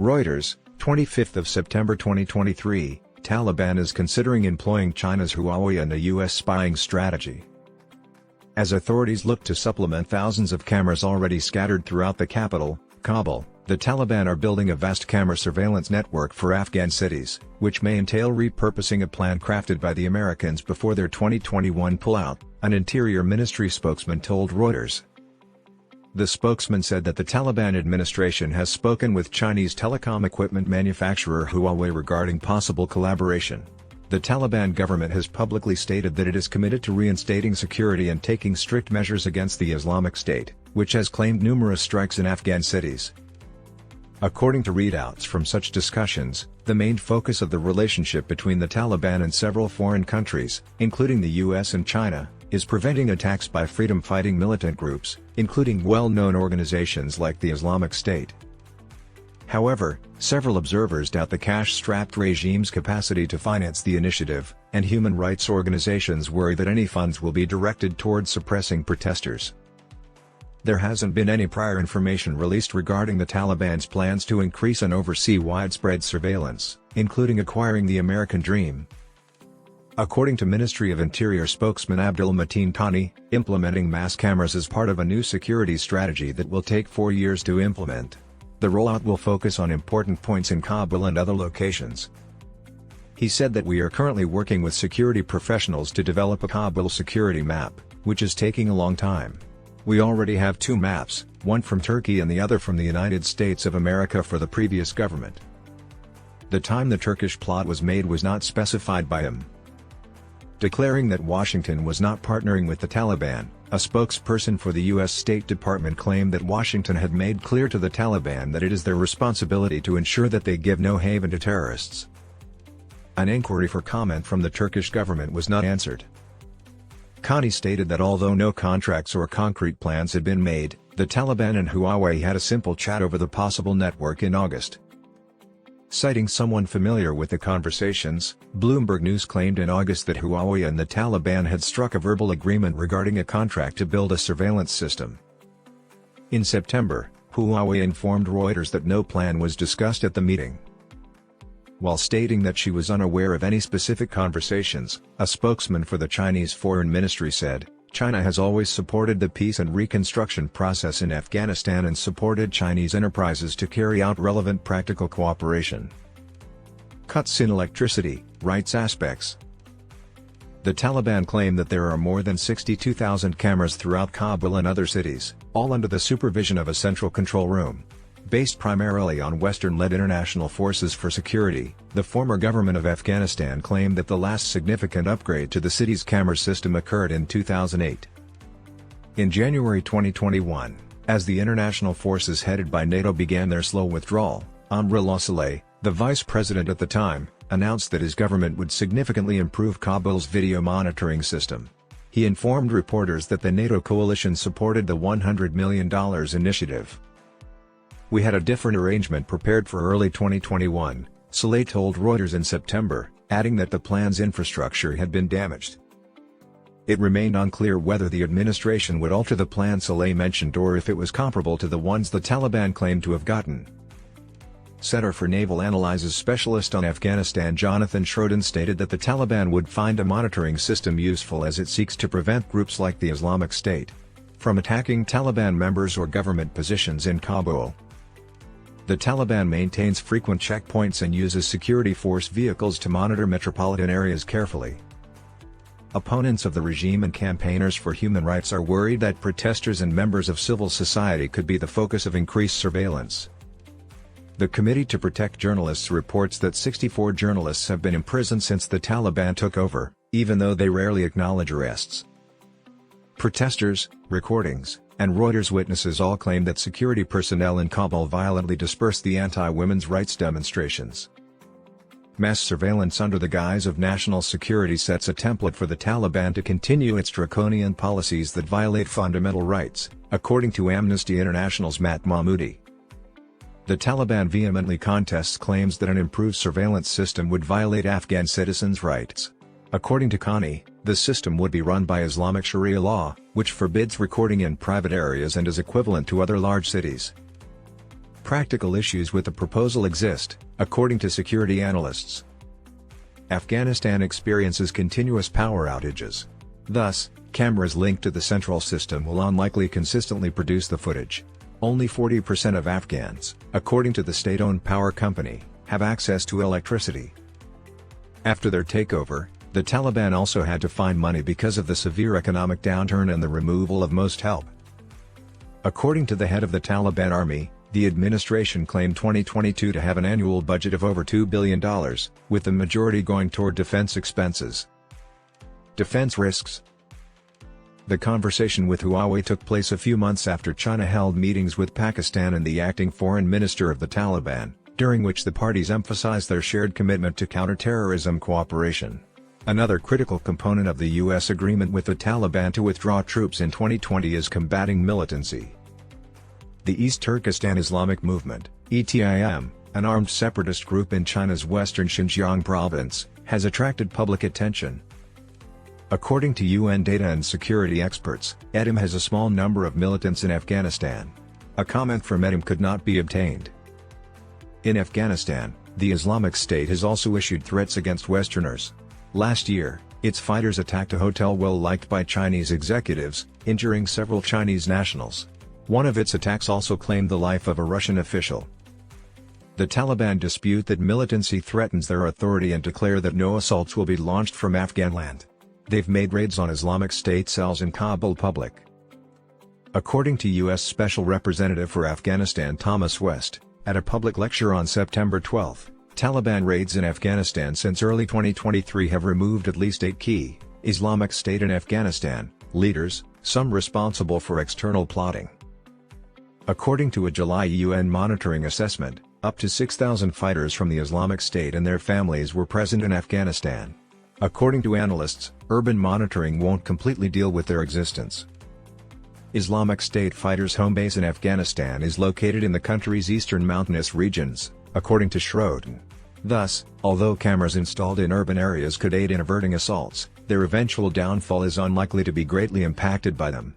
Reuters, 25th of September 2023, Taliban is considering employing China's Huawei and a U.S. spying strategy. As authorities look to supplement thousands of cameras already scattered throughout the capital, Kabul, the Taliban are building a vast camera surveillance network for Afghan cities, which may entail repurposing a plan crafted by the Americans before their 2021 pullout, an Interior Ministry spokesman told Reuters. The spokesman said that the Taliban administration has spoken with Chinese telecom equipment manufacturer Huawei regarding possible collaboration. The Taliban government has publicly stated that it is committed to reinstating security and taking strict measures against the Islamic State, which has claimed numerous strikes in Afghan cities. According to readouts from such discussions, the main focus of the relationship between the Taliban and several foreign countries, including the US and China, is preventing attacks by freedom-fighting militant groups, including well-known organizations like the Islamic State. However, several observers doubt the cash-strapped regime's capacity to finance the initiative, and human rights organizations worry that any funds will be directed towards suppressing protesters. There hasn't been any prior information released regarding the Taliban's plans to increase and oversee widespread surveillance, including acquiring the American dream. According to Ministry of Interior spokesman Abdul Mateen Thani, implementing mass cameras is part of a new security strategy that will take 4 years to implement. The rollout will focus on important points in Kabul and other locations. He said that we are currently working with security professionals to develop a Kabul security map, which is taking a long time. We already have 2 maps, one from Turkey and the other from the United States of America for the previous government. The time the Turkish plot was made was not specified by him. Declaring that Washington was not partnering with the Taliban, a spokesperson for the U.S. State Department claimed that Washington had made clear to the Taliban that it is their responsibility to ensure that they give no haven to terrorists. An inquiry for comment from the Turkish government was not answered. Thani stated that although no contracts or concrete plans had been made, the Taliban and Huawei had a simple chat over the possible network in August. Citing someone familiar with the conversations, Bloomberg News claimed in August that Huawei and the Taliban had struck a verbal agreement regarding a contract to build a surveillance system. In September, Huawei informed Reuters that no plan was discussed at the meeting. While stating that she was unaware of any specific conversations, a spokesman for the Chinese Foreign Ministry said, "China has always supported the peace and reconstruction process in Afghanistan and supported Chinese enterprises to carry out relevant practical cooperation." Cuts in electricity, rights aspects. The Taliban claim that there are more than 62,000 cameras throughout Kabul and other cities, all under the supervision of a central control room. Based primarily on Western-led international forces for security, the former government of Afghanistan claimed that the last significant upgrade to the city's camera system occurred in 2008. In January 2021, as the international forces headed by NATO began their slow withdrawal, Amrullah Saleh, the vice president at the time, announced that his government would significantly improve Kabul's video monitoring system. He informed reporters that the NATO coalition supported the $100 million initiative. "We had a different arrangement prepared for early 2021, Saleh told Reuters in September, adding that the plan's infrastructure had been damaged. It remained unclear whether the administration would alter the plan Saleh mentioned or if it was comparable to the ones the Taliban claimed to have gotten. Center for Naval Analyses specialist on Afghanistan Jonathan Schroden stated that the Taliban would find a monitoring system useful as it seeks to prevent groups like the Islamic State from attacking Taliban members or government positions in Kabul. The Taliban maintains frequent checkpoints and uses security force vehicles to monitor metropolitan areas carefully. Opponents of the regime and campaigners for human rights are worried that protesters and members of civil society could be the focus of increased surveillance. The Committee to Protect Journalists reports that 64 journalists have been imprisoned since the Taliban took over, even though they rarely acknowledge arrests. Protesters, recordings, and Reuters witnesses all claim that security personnel in Kabul violently dispersed the anti-women's rights demonstrations. Mass surveillance under the guise of national security sets a template for the Taliban to continue its draconian policies that violate fundamental rights, according to Amnesty International's Matt Mahmoudi. The Taliban vehemently contests claims that an improved surveillance system would violate Afghan citizens' rights. According to Thani, the system would be run by Islamic Sharia law, which forbids recording in private areas and is equivalent to other large cities. Practical issues with the proposal exist, according to security analysts. Afghanistan experiences continuous power outages. Thus, cameras linked to the central system will unlikely consistently produce the footage. Only 40% of Afghans, according to the state-owned power company, have access to electricity. After their takeover, the Taliban also had to find money because of the severe economic downturn and the removal of most help. According to the head of the Taliban army, the administration claimed 2022 to have an annual budget of over $2 billion, with the majority going toward defense expenses. Defense risks. The conversation with Huawei took place a few months after China held meetings with Pakistan and the acting foreign minister of the Taliban, during which the parties emphasized their shared commitment to counterterrorism cooperation. Another critical component of the U.S. agreement with the Taliban to withdraw troops in 2020 is combating militancy. The East Turkestan Islamic Movement, ETIM, an armed separatist group in China's western Xinjiang province, has attracted public attention. According to UN data and security experts, ETIM has a small number of militants in Afghanistan. A comment from ETIM could not be obtained. In Afghanistan, the Islamic State has also issued threats against Westerners. Last year, its fighters attacked a hotel well liked by Chinese executives, injuring several Chinese nationals. One of its attacks also claimed the life of a Russian official. The Taliban dispute that militancy threatens their authority and declare that no assaults will be launched from Afghan land. They've made raids on Islamic State cells in Kabul public. According to U.S. Special Representative for Afghanistan Thomas West, at a public lecture on September 12, Taliban raids in Afghanistan since early 2023 have removed at least 8 key Islamic State and Afghanistan leaders, some responsible for external plotting. According to a July UN monitoring assessment, up to 6,000 fighters from the Islamic State and their families were present in Afghanistan. According to analysts, urban monitoring won't completely deal with their existence. Islamic State fighters' home base in Afghanistan is located in the country's eastern mountainous regions, according to Schroeden. Thus, although cameras installed in urban areas could aid in averting assaults, their eventual downfall is unlikely to be greatly impacted by them.